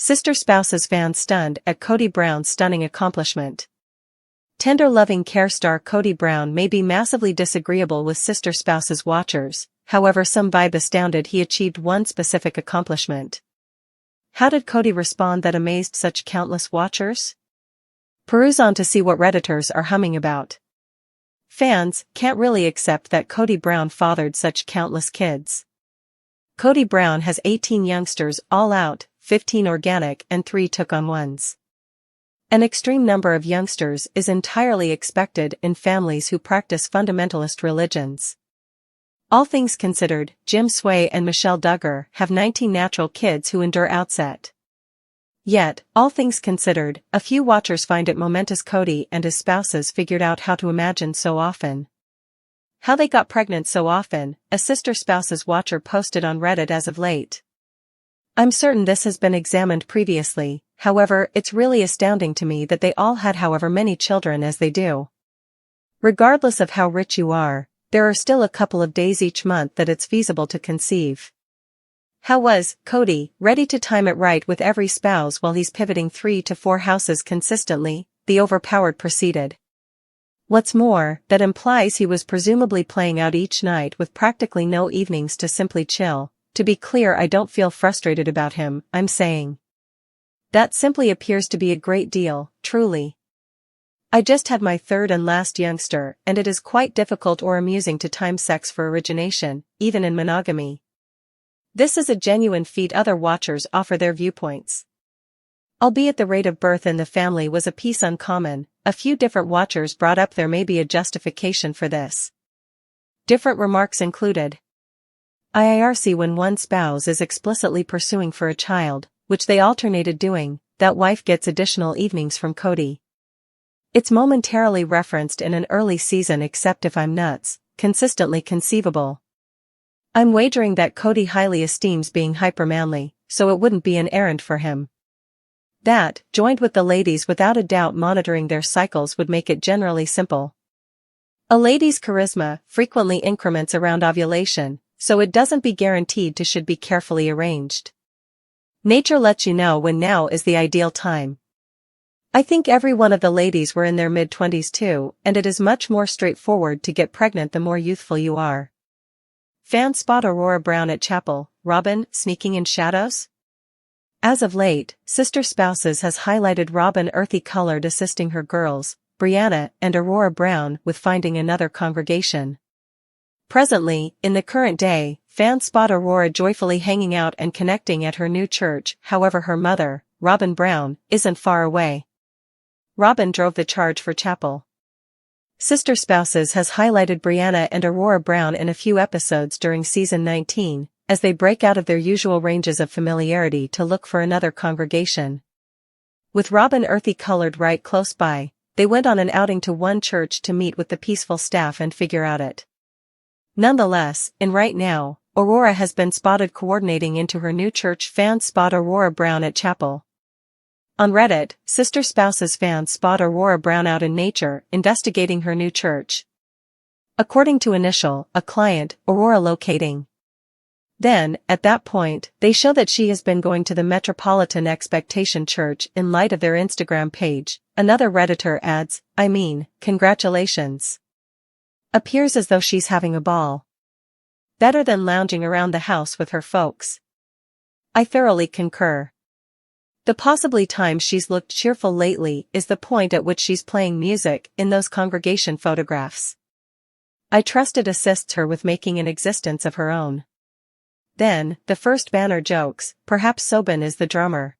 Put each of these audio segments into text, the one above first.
Sister Spouses fans stunned at Kody Brown's stunning accomplishment. Tender loving care star Kody Brown may be massively disagreeable with Sister Spouses watchers, however some vibe astounded he achieved one specific accomplishment. How did Kody respond that amazed such countless watchers? Peruse on to see what Redditors are humming about. Fans can't really accept that Kody Brown fathered such countless kids. Kody Brown has 18 youngsters all out, 15 organic and 3 took-on-ones. An extreme number of youngsters is entirely expected in families who practice fundamentalist religions. All things considered, Jim Sway and Michelle Duggar have 19 natural kids who endure outset. Yet, all things considered, a few watchers find it momentous Kody and his spouses figured out how to imagine so often. How they got pregnant so often, a Sister Spouses watcher posted on Reddit as of late. I'm certain this has been examined previously, however it's really astounding to me that they all had however many children as they do. Regardless of how rich you are, there are still a couple of days each month that it's feasible to conceive. How was Kody ready to time it right with every spouse while he's pivoting 3 to 4 houses consistently? The overpowered proceeded. What's more, that implies he was presumably playing out each night with practically no evenings to simply chill. To be clear, I don't feel frustrated about him, I'm saying. That simply appears to be a great deal, truly. I just had my third and last youngster, and it is quite difficult or amusing to time sex for origination, even in monogamy. This is a genuine feat. Other watchers offer their viewpoints. Albeit the rate of birth in the family was a piece uncommon, a few different watchers brought up there may be a justification for this. Different remarks included. IRC when one spouse is explicitly pursuing for a child, which they alternated doing, that wife gets additional evenings from Kody. It's momentarily referenced in an early season except if I'm nuts, consistently conceivable. I'm wagering that Kody highly esteems being hypermanly, so it wouldn't be an errand for him. That, joined with the ladies without a doubt monitoring their cycles would make it generally simple. A lady's charisma frequently increments around ovulation, so it doesn't be guaranteed to should be carefully arranged. Nature lets you know when now is the ideal time. I think every one of the ladies were in their mid-20s too, and it is much more straightforward to get pregnant the more youthful you are. Fans spot Aurora Brown at chapel, Robyn sneaking in shadows? As of late, Sister Spouses has highlighted Robyn earthy-colored assisting her girls, Brianna and Aurora Brown with finding another congregation. Presently, in the current day, fans spot Aurora joyfully hanging out and connecting at her new church, however her mother, Robyn Brown, isn't far away. Robyn drove the charge for chapel. Sister Spouses has highlighted Brianna and Aurora Brown in a few episodes during season 19, as they break out of their usual ranges of familiarity to look for another congregation. With Robyn earthy-colored right close by, they went on an outing to one church to meet with the peaceful staff and figure out it. Nonetheless, in right now, Aurora has been spotted coordinating into her new church. Fans spot Aurora Brown at chapel. On Reddit, Sister Spouses fans spot Aurora Brown out in nature, investigating her new church. According to Initial, a client, Aurora locating. Then, at that point, they show that she has been going to the Metropolitan Expectation Church in light of their Instagram page. Another Redditor adds, congratulations. Appears as though she's having a ball. Better than lounging around the house with her folks. I thoroughly concur. The possibly time she's looked cheerful lately is the point at which she's playing music in those congregation photographs. I trust it assists her with making an existence of her own. Then, the first banner jokes, perhaps Sobin is the drummer.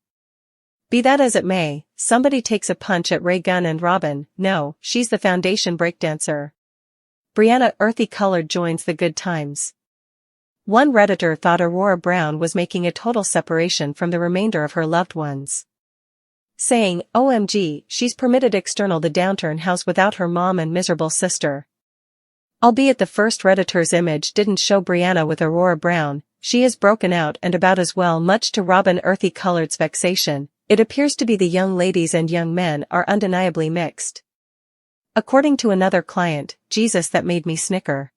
Be that as it may, somebody takes a punch at Ray Gunn and Robyn. No, she's the foundation breakdancer. Brianna earthy-colored joins the good times. One Redditor thought Aurora Brown was making a total separation from the remainder of her loved ones. Saying, OMG, she's permitted external the downturn house without her mom and miserable sister. Albeit the first Redditor's image didn't show Brianna with Aurora Brown, she is broken out and about as well. Much to Robyn earthy-colored's vexation, it appears to be the young ladies and young men are undeniably mixed. According to another client, Jesus that made me snicker.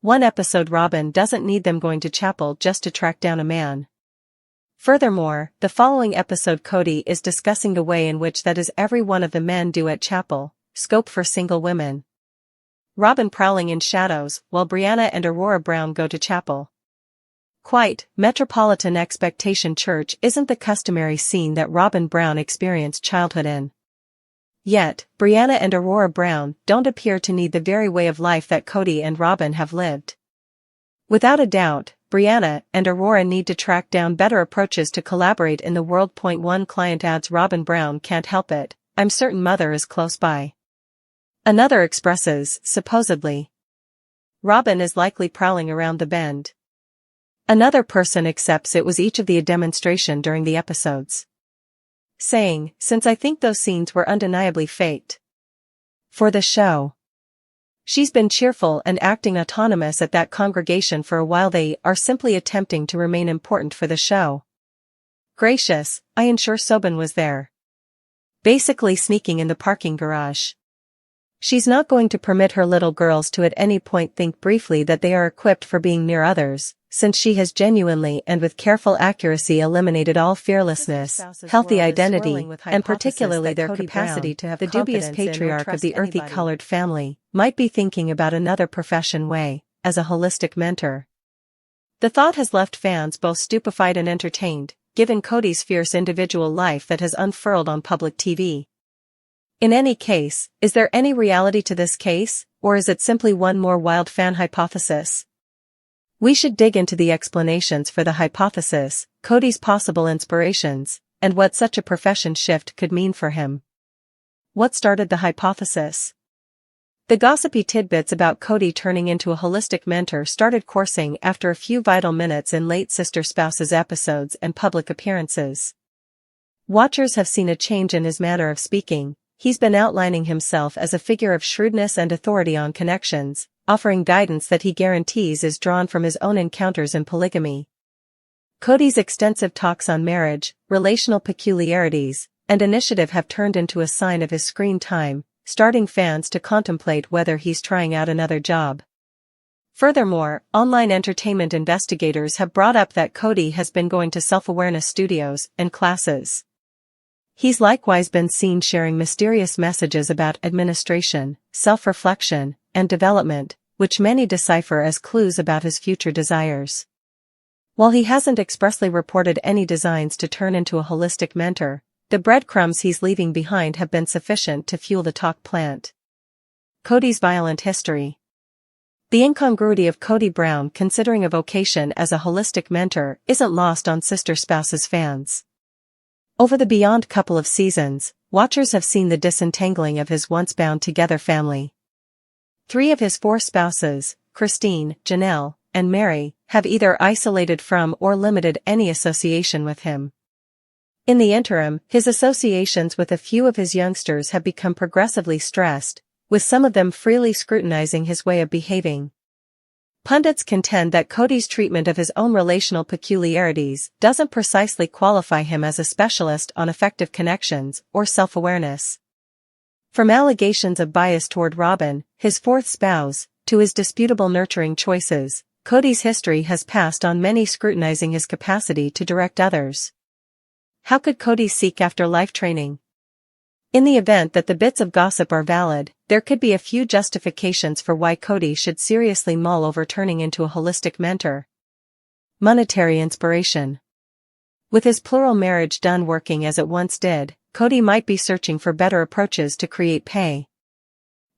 One episode Robyn doesn't need them going to chapel just to track down a man. Furthermore, the following episode Kody is discussing the way in which that is every one of the men do at chapel, scope for single women. Robin prowling in shadows, while Brianna and Aurora Brown go to chapel. Quite, Metropolitan Expectation Church isn't the customary scene that Robin Brown experienced childhood in. Yet, Brianna and Aurora Brown don't appear to need the very way of life that Kody and Robin have lived. Without a doubt, Brianna and Aurora need to track down better approaches to collaborate in the world. One client adds Robin Brown can't help it, I'm certain mother is close by. Another expresses, supposedly. Robin is likely prowling around the bend. Another person accepts it was each of the demonstration during the episodes. Saying, since I think those scenes were undeniably faked. For the show. She's been cheerful and acting autonomous at that congregation for a while. They are simply attempting to remain important for the show. Gracious, I ensure Sobin was there. Basically sneaking in the parking garage. She's not going to permit her little girls to at any point think briefly that they are equipped for being near others, since she has genuinely and with careful accuracy eliminated all fearlessness, healthy identity, and particularly their capacity to have the dubious patriarch of the earthy-colored family, might be thinking about another profession way, as a holistic mentor. The thought has left fans both stupefied and entertained, given Kody's fierce individual life that has unfurled on public TV. In any case, is there any reality to this case, or is it simply one more wild fan hypothesis? We should dig into the explanations for the hypothesis, Kody's possible inspirations, and what such a profession shift could mean for him. What started the hypothesis? The gossipy tidbits about Kody turning into a holistic mentor started coursing after a few vital minutes in late Sister Spouse's episodes and public appearances. Watchers have seen a change in his manner of speaking. He's been outlining himself as a figure of shrewdness and authority on connections, offering guidance that he guarantees is drawn from his own encounters in polygamy. Kody's extensive talks on marriage, relational peculiarities, and initiative have turned into a sign of his screen time, starting fans to contemplate whether he's trying out another job. Furthermore, online entertainment investigators have brought up that Kody has been going to self-awareness studios and classes. He's likewise been seen sharing mysterious messages about administration, self-reflection, and development, which many decipher as clues about his future desires. While he hasn't expressly reported any designs to turn into a holistic mentor, the breadcrumbs he's leaving behind have been sufficient to fuel the talk plant. Kody's violent history. The incongruity of Kody Brown considering a vocation as a holistic mentor isn't lost on Sister Spouse's fans. Over the beyond couple of seasons, watchers have seen the disentangling of his once bound-together family. 3 of his 4 spouses, Christine, Janelle, and Mary, have either isolated from or limited any association with him. In the interim, his associations with a few of his youngsters have become progressively stressed, with some of them freely scrutinizing his way of behaving. Pundits contend that Kody's treatment of his own relational peculiarities doesn't precisely qualify him as a specialist on effective connections or self-awareness. From allegations of bias toward Robin, his 4th spouse, to his disputable nurturing choices, Kody's history has passed on many scrutinizing his capacity to direct others. How could Kody seek after life training? In the event that the bits of gossip are valid, there could be a few justifications for why Kody should seriously mull over turning into a holistic mentor. Monetary inspiration. With his plural marriage done working as it once did, Kody might be searching for better approaches to create pay.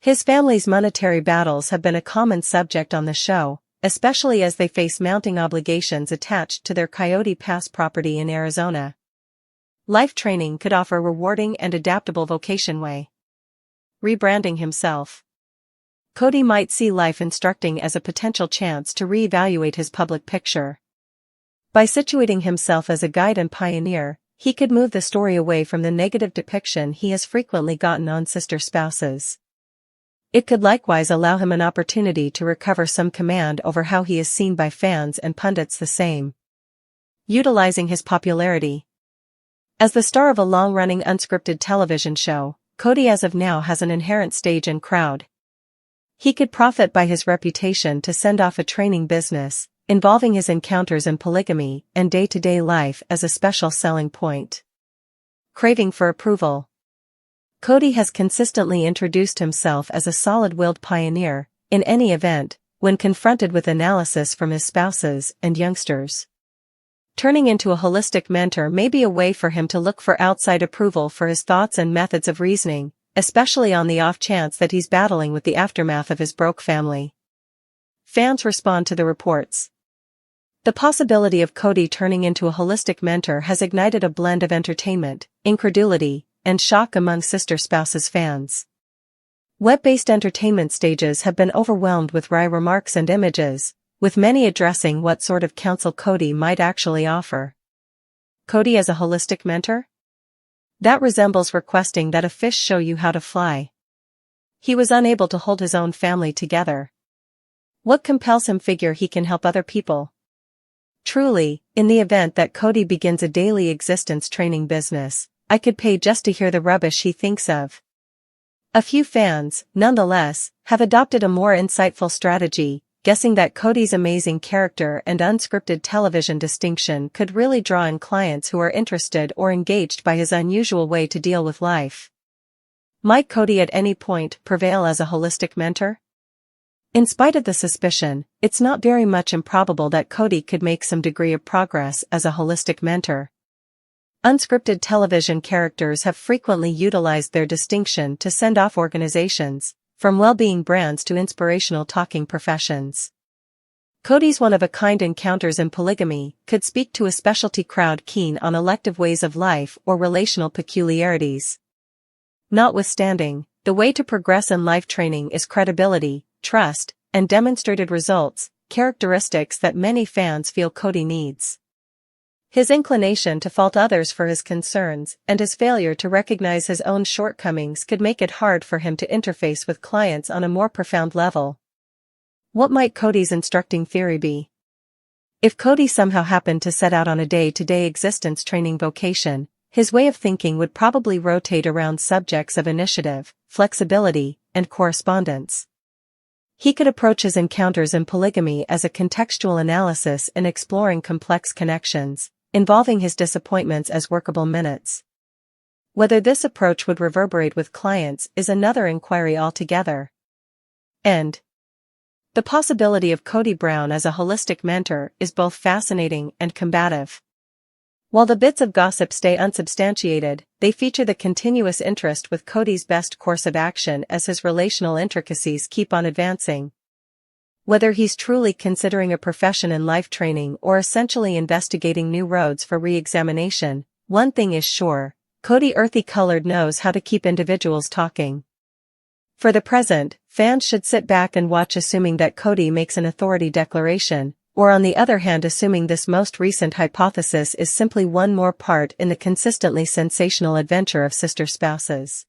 His family's monetary battles have been a common subject on the show, especially as they face mounting obligations attached to their Coyote Pass property in Arizona. Life training could offer a rewarding and adaptable vocation way. Rebranding himself. Kody might see life instructing as a potential chance to reevaluate his public picture. By situating himself as a guide and pioneer, he could move the story away from the negative depiction he has frequently gotten on Sister Spouses. It could likewise allow him an opportunity to recover some command over how he is seen by fans and pundits the same. Utilizing his popularity. As the star of a long-running unscripted television show, Kody as of now has an inherent stage and crowd. He could profit by his reputation to send off a training business, involving his encounters in polygamy and day-to-day life as a special selling point. Craving for approval. Kody has consistently introduced himself as a solid-willed pioneer, in any event, when confronted with analysis from his spouses and youngsters. Turning into a holistic mentor may be a way for him to look for outside approval for his thoughts and methods of reasoning, especially on the off chance that he's battling with the aftermath of his broke family. Fans respond to the reports. The possibility of Kody turning into a holistic mentor has ignited a blend of entertainment, incredulity, and shock among sister spouses fans. Web-based entertainment stages have been overwhelmed with wry remarks and images, with many addressing what sort of counsel Kody might actually offer. Kody as a holistic mentor? That resembles requesting that a fish show you how to fly. He was unable to hold his own family together. What compels him figure he can help other people? Truly, in the event that Kody begins a daily existence training business, I could pay just to hear the rubbish he thinks of. A few fans, nonetheless, have adopted a more insightful strategy, guessing that Kody's amazing character and unscripted television distinction could really draw in clients who are interested or engaged by his unusual way to deal with life. Might Kody at any point prevail as a holistic mentor? In spite of the suspicion, it's not very much improbable that Kody could make some degree of progress as a holistic mentor. Unscripted television characters have frequently utilized their distinction to send off organizations, from well-being brands to inspirational talking professions. Kody's one-of-a-kind encounters in polygamy could speak to a specialty crowd keen on elective ways of life or relational peculiarities. Notwithstanding, the way to progress in life training is credibility, trust, and demonstrated results, characteristics that many fans feel Kody needs. His inclination to fault others for his concerns and his failure to recognize his own shortcomings could make it hard for him to interface with clients on a more profound level. What might Kody's instructing theory be? If Kody somehow happened to set out on a day-to-day existence training vocation, his way of thinking would probably rotate around subjects of initiative, flexibility, and correspondence. He could approach his encounters in polygamy as a contextual analysis in exploring complex connections, involving his disappointments as workable minutes. Whether this approach would reverberate with clients is another inquiry altogether. And the possibility of Kody Brown as a holistic mentor is both fascinating and combative. While the bits of gossip stay unsubstantiated, they feature the continuous interest with Kody's best course of action as his relational intricacies keep on advancing. Whether he's truly considering a profession in life training or essentially investigating new roads for re-examination, one thing is sure, Kody earthy-colored knows how to keep individuals talking. For the present, fans should sit back and watch, assuming that Kody makes an authority declaration, or on the other hand assuming this most recent hypothesis is simply one more part in the consistently sensational adventure of sister spouses.